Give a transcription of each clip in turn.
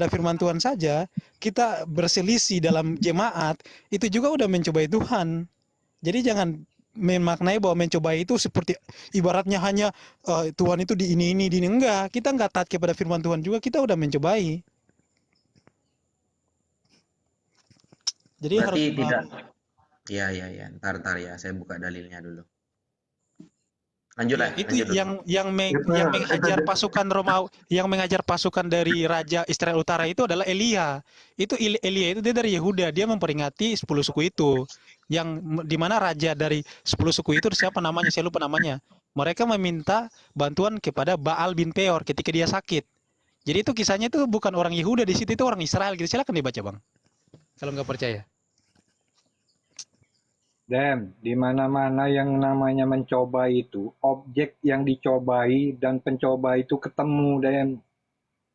kepada firman Tuhan saja, kita berselisih dalam jemaat, itu juga udah mencobai Tuhan. Jadi jangan memaknai bahwa mencobai itu seperti ibaratnya hanya Tuhan itu di ini, enggak. Kita enggak taat kepada firman Tuhan juga, kita udah mencobai. Jadi Berarti harus tidak. Ya. Ntar ya, saya buka dalilnya dulu. Lanjutlah, ya, itu lanjut dulu. yang mengajar pasukan Romawi, yang mengajar pasukan dari Raja Israel Utara itu adalah Elia. Itu Elia itu dia dari Yehuda, dia memperingati 10 suku itu. Yang di mana raja dari 10 suku itu siapa namanya? Saya lupa namanya. Mereka meminta bantuan kepada Baal bin Peor ketika dia sakit. Jadi itu kisahnya itu bukan orang Yehuda di situ, itu orang Israel gitu. Silakan dibaca, Bang. Kalau nggak percaya. Dan di mana-mana yang namanya mencoba itu, objek yang dicobai dan pencoba itu ketemu dan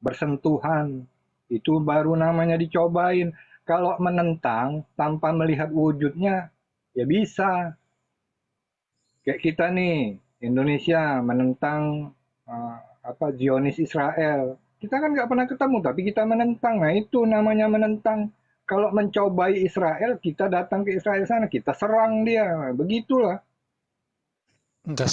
bersentuhan. Itu baru namanya dicobain. Kalau menentang tanpa melihat wujudnya, ya bisa. Kayak kita nih, Indonesia menentang Zionis Israel. Kita kan nggak pernah ketemu, tapi kita menentang. Nah itu namanya menentang. Kalau mencobai Israel, kita datang ke Israel sana, kita serang dia. Begitulah. Enggak,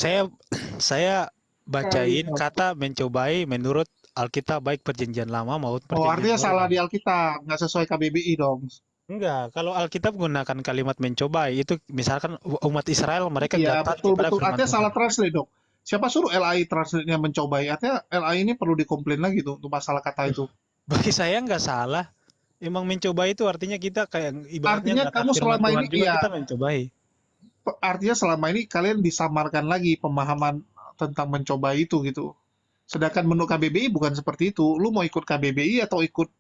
saya bacain kata mencobai menurut Alkitab baik perjanjian lama maupun Oh, perjanjian artinya baru. salah di Alkitab, nggak sesuai KBBI dong. Enggak, kalau Alkitab gunakan kalimat mencobai itu misalkan umat Israel mereka Iya, enggak taat betul. kepada firman Artinya Tuhan. salah translate dong. Siapa suruh LAI translate-nya mencobai? Artinya LAI ini perlu dikomplain lagi tuh untuk masalah kata itu. Bagi saya enggak salah. Emang mencobai itu artinya kita kayak ibaratnya Artinya enggak taat kamu firman selama Tuhan ini, juga iya, kita mencobai. artinya selama ini kalian disamarkan lagi pemahaman tentang mencobai itu gitu. Sedangkan menurut KBBI bukan seperti itu. Lu mau ikut KBBI atau ikut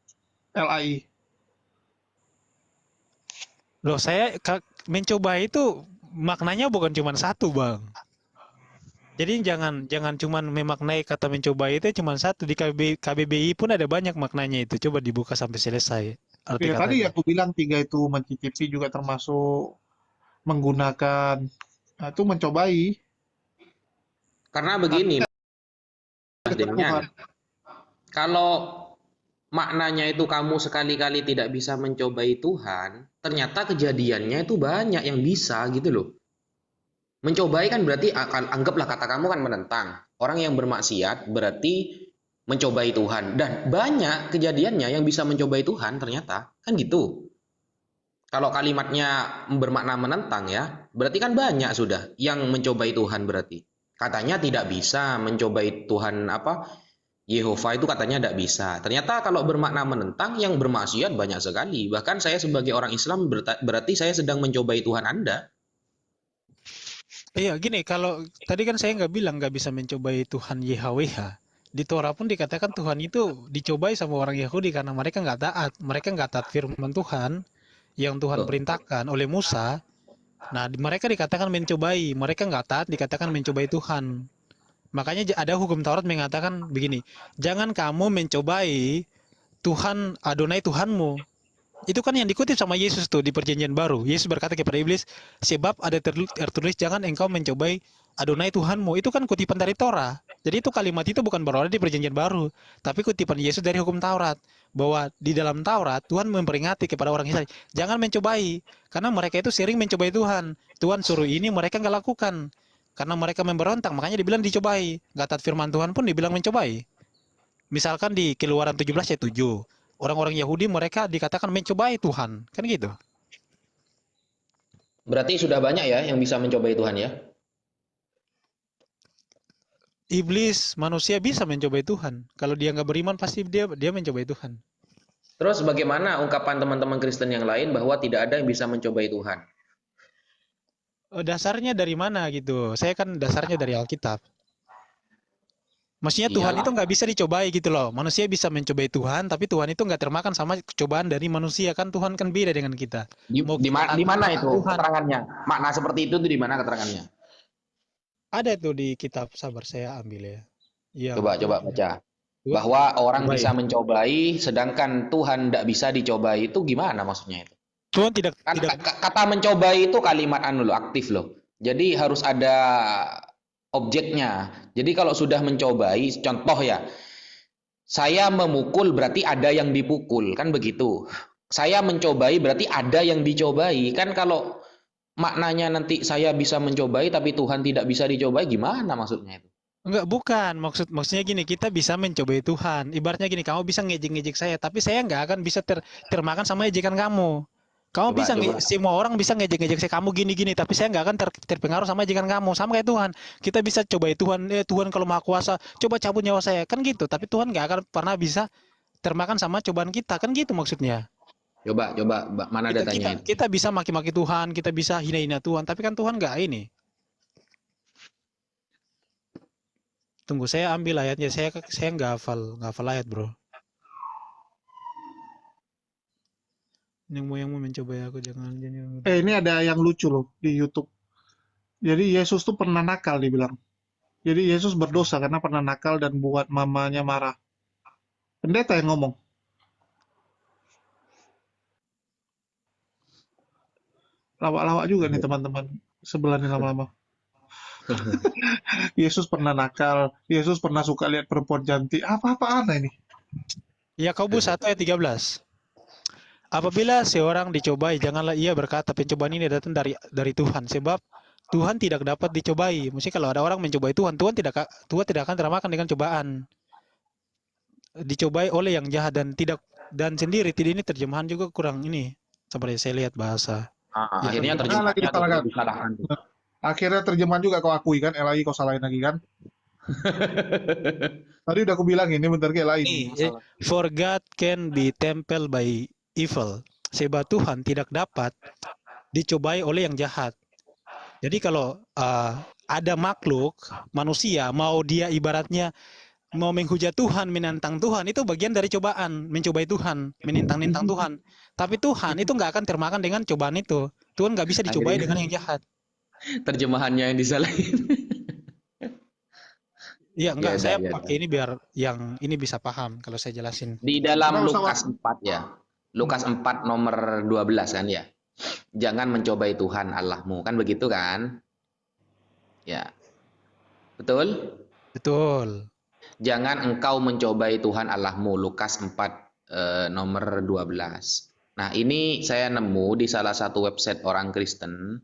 LAI? Loh, saya mencobai itu maknanya bukan cuma satu, Bang. Jadi jangan cuma memaknai kata mencoba itu cuma satu, di KBBI pun ada banyak maknanya itu. Coba dibuka sampai selesai arti Ya tadi katanya. aku bilang 3 itu mencicipi juga termasuk menggunakan. Nah, itu mencobai. Karena begini, Mas Dekat Demian, Tuhan. kalau maknanya itu kamu sekali-kali tidak bisa mencobai Tuhan, ternyata kejadiannya itu banyak yang bisa gitu loh. Mencobai kan berarti anggaplah kata kamu kan menentang. Orang yang bermaksiat berarti mencobai Tuhan. Dan banyak kejadiannya yang bisa mencobai Tuhan ternyata. Kan gitu. Kalau kalimatnya bermakna menentang ya, berarti kan banyak sudah yang mencobai Tuhan berarti. Katanya tidak bisa mencobai Tuhan Yehova itu katanya tidak bisa. Ternyata kalau bermakna menentang, yang bermaksiat banyak sekali. Bahkan saya sebagai orang Islam berarti saya sedang mencobai Tuhan Anda. Iya, gini, kalau tadi kan saya nggak bilang nggak bisa mencobai Tuhan YHWH. Di Torah pun dikatakan Tuhan itu dicobai sama orang Yahudi karena mereka nggak taat firman Tuhan yang Tuhan Loh, perintahkan oleh Musa. Nah, mereka dikatakan mencobai, mereka nggak taat dikatakan mencobai Tuhan. Makanya ada hukum Taurat mengatakan begini, jangan kamu mencobai Tuhan Adonai Tuhanmu. Itu kan yang dikutip sama Yesus tuh di perjanjian baru. Yesus berkata kepada iblis, sebab ada tertulis jangan engkau mencobai Adonai Tuhanmu. Itu kan kutipan dari Torah. Jadi itu kalimat itu bukan berada di perjanjian baru, tapi kutipan Yesus dari hukum Taurat. Bahwa di dalam Taurat Tuhan memperingati kepada orang Israel, jangan mencobai, karena mereka itu sering mencobai Tuhan. Tuhan suruh ini mereka nggak lakukan, karena mereka memberontak, makanya dibilang dicobai. Nggak taat firman Tuhan pun dibilang mencobai. Misalkan di Keluaran 17 ayat 7, orang-orang Yahudi mereka dikatakan mencobai Tuhan, kan gitu. berarti sudah banyak ya yang bisa mencobai Tuhan ya? Iblis manusia bisa mencobai Tuhan. Kalau dia nggak beriman pasti dia mencobai Tuhan. Terus bagaimana ungkapan teman-teman Kristen yang lain bahwa tidak ada yang bisa mencobai Tuhan? Dasarnya dari mana gitu? Saya kan dasarnya dari Alkitab. Maksudnya Tuhan itu Iyalah. nggak bisa dicobai gitu loh. Manusia bisa mencobai Tuhan, tapi Tuhan itu nggak termakan sama cobaan dari manusia. Kan Tuhan kan beda dengan kita. Mau kita Di mana taat itu Tuhan. keterangannya? Makna seperti itu di mana keterangannya? Ada tuh di kitab, sabar saya ambil ya. Coba baca. Bahwa orang Coba bisa ya. mencobai sedangkan Tuhan tidak bisa dicobai itu gimana maksudnya itu? Tuhan tidak Kan tidak kata mencobai itu kalimat aktif loh. Jadi harus ada objeknya. Jadi kalau sudah mencobai, contoh ya, Saya memukul berarti ada yang dipukul, kan begitu. Saya mencobai berarti ada yang dicobai. Kan kalau maknanya nanti saya bisa mencobai tapi Tuhan tidak bisa dicobai, gimana maksudnya itu? Enggak, bukan. Maksudnya gini, kita bisa mencobai Tuhan. Ibaratnya gini, kamu bisa ngejek-ngejek saya, tapi saya nggak akan bisa termakan sama ejekan kamu. Kamu Coba, bisa, coba. semua orang bisa ngejek-ngejek saya, kamu gini-gini, tapi saya nggak akan terpengaruh sama ejekan kamu. Sama kayak Tuhan. Kita bisa cobai Tuhan, Tuhan kalau maha kuasa, coba cabut nyawa saya. Kan gitu. Tapi Tuhan nggak akan pernah bisa termakan sama cobaan kita. Kan gitu maksudnya. Coba, mana Kita, datanya kita, itu? kita bisa maki-maki Tuhan, kita bisa hina-hina Tuhan, tapi kan Tuhan nggak ini. Tunggu, saya ambil ayatnya. Saya nggak hafal ayat, bro. Yang mau mencoba aku, jangan. Ini ada yang lucu loh di YouTube. Jadi Yesus tuh pernah nakal dibilang. Jadi Yesus berdosa karena pernah nakal dan buat mamanya marah. Pendeta yang ngomong. Lawak-lawak juga nih teman-teman. Sebelah nih lama-lama. Yesus pernah nakal. Yesus pernah suka lihat perempuan cantik. Apa-apaan ini? Yakobus 1 ayat 13. Apabila seorang dicobai, janganlah ia berkata pencobaan ini datang dari Tuhan, sebab Tuhan tidak dapat dicobai. Mesti kalau ada orang mencobai Tuhan, Tuhan tidak akan termakan dengan cobaan. Dicobai oleh yang jahat dan sendiri. Tidak, ini terjemahan juga kurang ini. Seperti saya lihat bahasa. Ya, Akhirnya Lagi terjemahannya disalahkan. tuh disalahkan. Akhirnya terjemahan juga kau akui kan, Elai kau salahin lagi kan? Tadi udah aku bilang ini bentar kayak lain. For God can be tempted by evil. Sebab Tuhan tidak dapat dicobai oleh yang jahat. Jadi kalau ada makhluk manusia mau dia ibaratnya mau menghujat Tuhan, menentang Tuhan, itu bagian dari cobaan, mencobai Tuhan, menentang Tuhan. Tapi Tuhan itu nggak akan termakan dengan cobaan itu. Tuhan nggak bisa dicobai dengan yang jahat. Terjemahannya yang disalahin. Iya, enggak, saya Biasa. pakai ini biar yang ini bisa paham kalau saya jelasin. Di dalam Nggak usah, Lukas 4 ya. Lukas 4 nomor 12 kan ya. Jangan mencobai Tuhan Allahmu. Kan begitu kan? Ya. Betul? Betul. Jangan engkau mencobai Tuhan Allahmu. Lukas 4 nomor 12. Nah, ini saya nemu di salah satu website orang Kristen.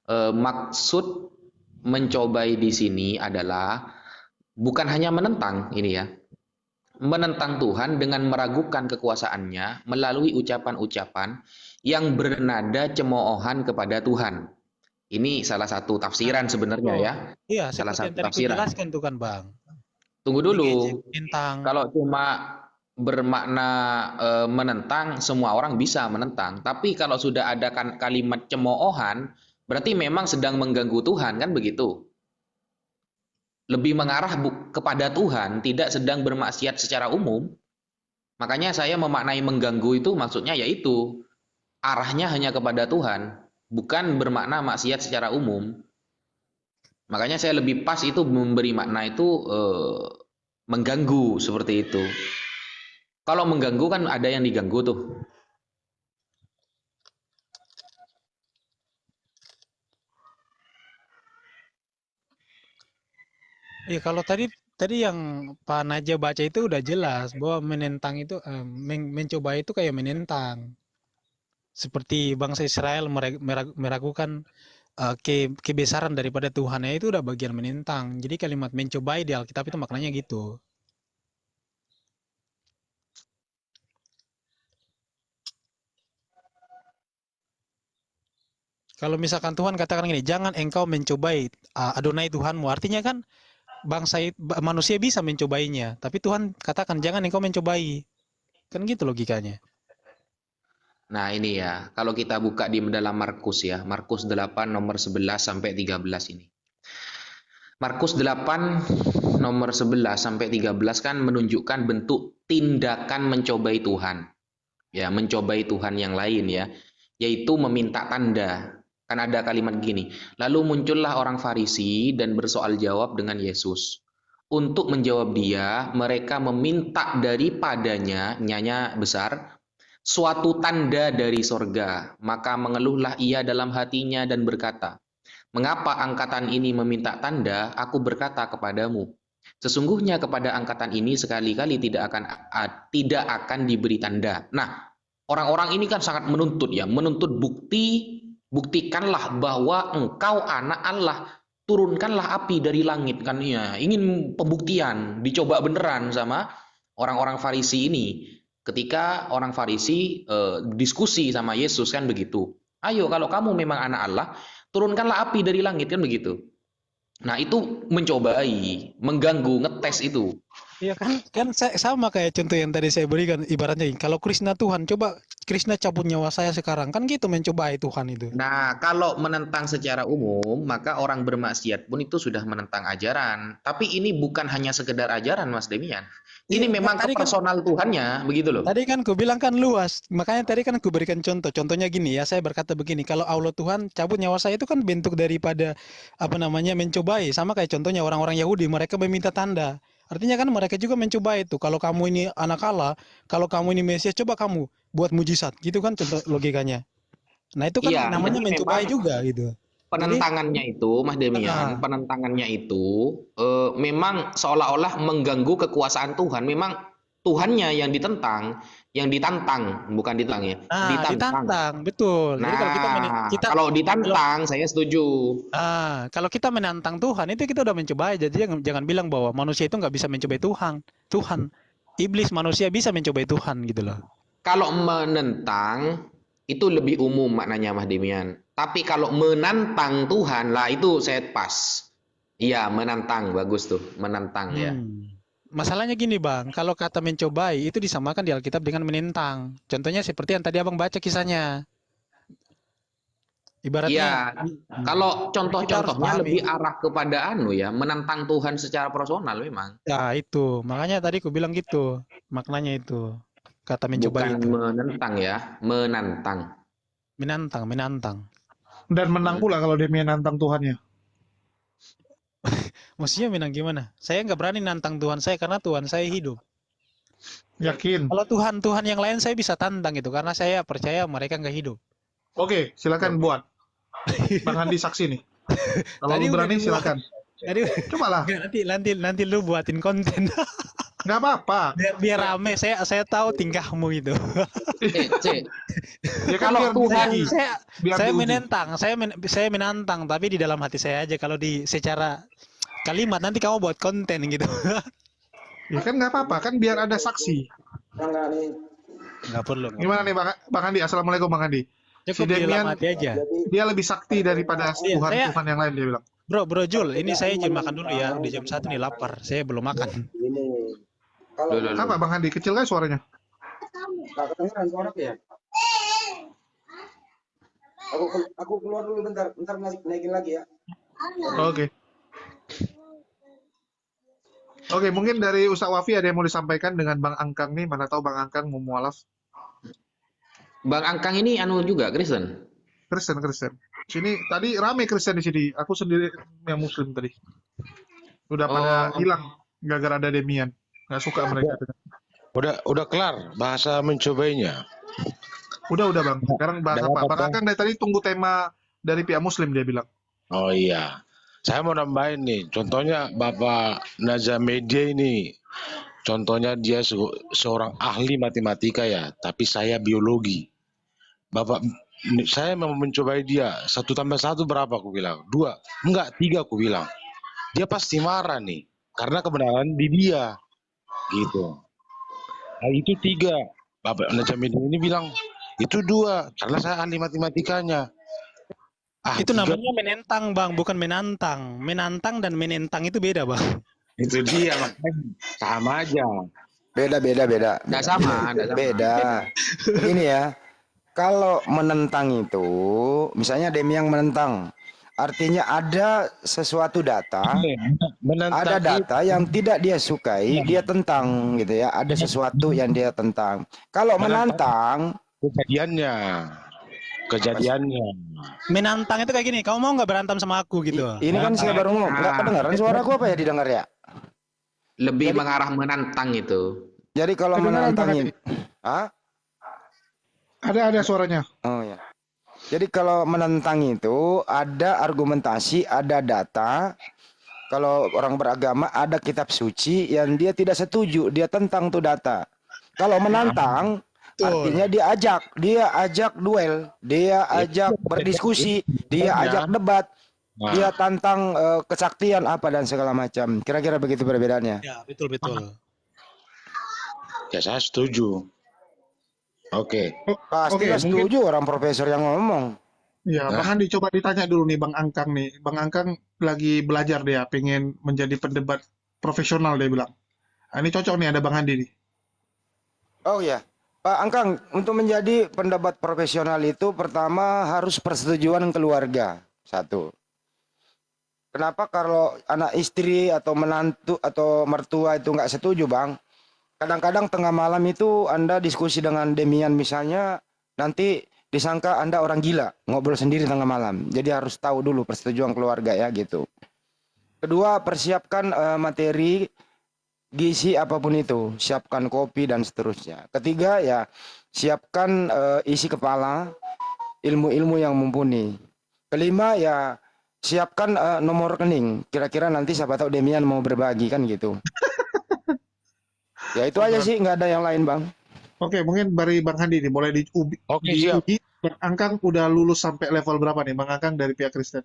Maksud mencobai di sini adalah bukan hanya menentang ini ya. Menentang Tuhan dengan meragukan kekuasaannya melalui ucapan-ucapan yang bernada cemoohan kepada Tuhan. Ini salah satu tafsiran sebenarnya ya. Iya, Salah seperti yang satu tadi tafsiran. kujelaskan tuh kan, Bang. Tunggu dulu. Tentang Kalau cuma bermakna menentang, semua orang bisa menentang. Tapi kalau sudah ada kalimat cemoohan, berarti memang sedang mengganggu Tuhan, kan begitu? Lebih mengarah kepada Tuhan, tidak sedang bermaksiat secara umum. Makanya saya memaknai mengganggu itu maksudnya yaitu arahnya hanya kepada Tuhan, bukan bermakna maksiat secara umum. Makanya saya lebih pas itu memberi makna itu mengganggu seperti itu. Kalau mengganggu kan ada yang diganggu tuh. Iya, kalau tadi yang Pak Naja baca itu udah jelas bahwa menentang itu mencoba itu kayak menentang. Seperti bangsa Israel meragukan kebesaran daripada Tuhan, itu udah bagian menentang. Jadi kalimat mencobai di Alkitab itu maknanya gitu. Kalau misalkan Tuhan katakan gini, jangan engkau mencobai Adonai Tuhanmu. Artinya kan manusia bisa mencobainya, tapi Tuhan katakan jangan engkau mencobai. Kan gitu logikanya. Nah ini ya, kalau kita buka di dalam Markus ya, Markus 8 nomor 11 sampai 13 ini. Markus 8 nomor 11 sampai 13 kan menunjukkan bentuk tindakan mencobai Tuhan. Ya, mencobai Tuhan yang lain ya, yaitu meminta tanda. Kan ada kalimat gini, lalu muncullah orang Farisi dan bersoal jawab dengan Yesus. Untuk menjawab dia, mereka meminta daripadanya, nyanya besar, suatu tanda dari sorga. Maka mengeluhlah ia dalam hatinya dan berkata, mengapa angkatan ini meminta tanda? Aku berkata kepadamu, Sesungguhnya kepada angkatan ini sekali-kali tidak akan diberi tanda. Nah, orang-orang ini kan sangat menuntut ya, menuntut bukti, buktikanlah bahwa engkau anak Allah, turunkanlah api dari langit kan ya, ingin pembuktian, dicoba beneran sama orang-orang Farisi ini. Ketika orang Farisi diskusi sama Yesus kan begitu. Ayo kalau kamu memang anak Allah, turunkanlah api dari langit kan begitu. Nah, itu mencobai, mengganggu, ngetes itu. Iya kan, sama kayak contoh yang tadi saya berikan ibaratnya kalau Krishna Tuhan, coba Krishna cabut nyawa saya sekarang kan gitu mencobai Tuhan itu. Nah, kalau menentang secara umum, maka orang bermaksiat pun itu sudah menentang ajaran. Tapi ini bukan hanya sekedar ajaran, Mas Demian. Ini Iya, memang ke tadi kan personal Tuhannya, begitu loh. tadi kan ku bilang kan luas, makanya tadi kan ku berikan contoh. Contohnya gini ya, saya berkata begini, kalau Allah Tuhan cabut nyawa saya itu kan bentuk daripada apa namanya mencobai, sama kayak contohnya orang-orang Yahudi, mereka meminta tanda. Artinya kan mereka juga mencoba itu. Kalau kamu ini anak Allah, kalau kamu ini Mesias, coba kamu buat mujizat, gitu kan contoh logikanya. Nah itu kan Iya, namanya jadi memang mencobai juga gitu. Jadi, penentangannya itu, Mas Demian, ah, penentangannya itu memang seolah-olah mengganggu kekuasaan Tuhan. Memang Tuhannya yang ditantang, bukan ditantang ya, ditantang. ditantang, betul. Jadi kalau kita Nah, kita kalau kalau ditantang, saya setuju. kalau kita menantang Tuhan itu kita udah mencoba. Jadi jangan bilang bahwa manusia itu nggak bisa mencobai Tuhan. Tuhan, iblis manusia bisa mencobai Tuhan gitu loh. Kalau menentang itu lebih umum maknanya Mas Demian. Tapi kalau menantang Tuhan lah itu saya pas. Iya, menantang bagus tuh, menantang ya. Masalahnya gini bang, kalau kata mencobai itu disamakan di Alkitab dengan menentang. Contohnya seperti yang tadi abang baca kisahnya. Ibaratnya, Iya, kalau jadi kita harus contoh-contohnya pahami. lebih arah kepada ya, menantang Tuhan secara personal memang. Ya itu, makanya tadi aku bilang gitu, maknanya itu, kata mencobai Bukan itu, menentang ya, menantang. menantang, menantang. Dan menang Hmm. pula kalau dia menantang Tuhannya. Maksudnya menang gimana? Saya nggak berani nantang Tuhan saya karena Tuhan saya hidup. Yakin? Kalau Tuhan yang lain saya bisa tantang itu karena saya percaya mereka nggak hidup. Oke, silakan buat. Bang Andi saksi nih. Kalau Tadi lu udah berani dibuat. silakan. Tadi Cobalah. nanti lu buatin konten. Nggak apa-apa. biar rame. Saya tahu tingkahmu itu. Cek. Ya kan Kalau biar Tuhan, diuji. Biar Saya diuji. menentang, saya menantang tapi di dalam hati saya aja. Kalau di secara kalimat nanti kamu buat konten gitu. Ya kan nggak apa-apa. Kan biar ada saksi. Nggak perlu. Gimana nih Bang Andi? Assalamualaikum Bang Andi. Si Cukup di dalam Demian, hati aja. dia lebih sakti daripada Iya, Tuhan yang lain, dia bilang. Bro Jul, ini saya izin makan dulu ya. Udah jam 1 nih lapar. Saya belum makan. Loh. Apa Bang Andi? Kecil kan suaranya? Aku keluar dulu bentar naikin lagi ya. Oke. Oke, mungkin dari Ustaz Wafi ada yang mau disampaikan dengan Bang Angkang nih. Mana tahu Bang Angkang mau mualaf. Bang Angkang ini anu juga Kristen. Kristen. Sini tadi rame Kristen di sini. Aku sendiri yang Muslim tadi. Udah pada hilang gara-gara ada Demian. Nggak suka mereka. Udah kelar bahasa mencobainya. Udah Bang. Sekarang bahas Udah apa? apa, Bang Bang? Angkang dari tadi tunggu tema dari pihak Muslim, dia bilang. Oh iya. Saya mau nambahin nih. Contohnya Bapak Nazamedia ini. Contohnya dia seorang ahli matematika ya, tapi saya biologi. Bapak, saya mau mencobai dia. 1 tambah 1 berapa aku bilang? 2. Enggak, 3 aku bilang. Dia pasti marah nih. Karena kebenaran di dia. Gitu. Nah itu 3. Bapak Nazamedia ini bilang, itu 2. Karena saya ahli matematikanya. Itu 3. namanya menentang, Bang, bukan menantang. Menantang dan menentang itu beda, Bang. Itu dia makanya sama aja. Beda. Nggak sama. Beda. Ini ya, kalau menentang itu, misalnya Demi yang menentang, artinya ada sesuatu data, Menentang ada data yang tidak dia sukai, dia tentang gitu ya. Ada sesuatu yang dia tentang. Kalau menantang, kejadiannya. Menantang itu kayak gini, kamu mau nggak berantem sama aku gitu. ini kan saya baru ngomong, nggak kedengaran suaraku apa ya didengar ya? Lebih mengarah menantang itu. Jadi kalau Kedengaran, menantang Bang ini, Ada suaranya. oh ya. Jadi kalau menentang itu ada argumentasi, ada data kalau orang beragama ada kitab suci yang dia tidak setuju, dia tentang tuh data. Kalau menantang artinya Betul. dia ajak duel, dia ajak berdiskusi, dia ajak Makanya, debat, dia nah, tantang kesaktian apa dan segala macam. Kira-kira begitu perbedaannya. Ya, betul betul. ya saya setuju. Oke. Oh, oke, Pastilah mungkin setuju orang profesor yang ngomong. ya Bang Nah, Andi coba ditanya dulu nih Bang Angkang nih. Bang Angkang lagi belajar dia, pengen menjadi pendebat profesional dia bilang. Nah, ini cocok nih ada Bang Andi nih. Oh ya, Pak Angkang, untuk menjadi pendebat profesional itu pertama harus persetujuan keluarga. Satu. Kenapa kalau anak istri atau menantu atau mertua itu nggak setuju, Bang? Kadang-kadang tengah malam itu Anda diskusi dengan Demian misalnya, nanti disangka Anda orang gila, ngobrol sendiri tengah malam. Jadi harus tahu dulu persetujuan keluarga ya gitu. Kedua, persiapkan materi gizi apapun itu, siapkan kopi dan seterusnya. Ketiga ya, siapkan isi kepala, ilmu-ilmu yang mumpuni. Kelima ya, siapkan nomor rekening. Kira-kira nanti siapa tahu Demian mau berbagi kan gitu. Ya itu Oh, aja berarti. sih, nggak ada yang lain Bang. Oke, mungkin dari Bang Andi nih boleh oke siap. diuji. Bang Angkang udah lulus sampai level berapa nih Bang Angkang dari pihak Kristen?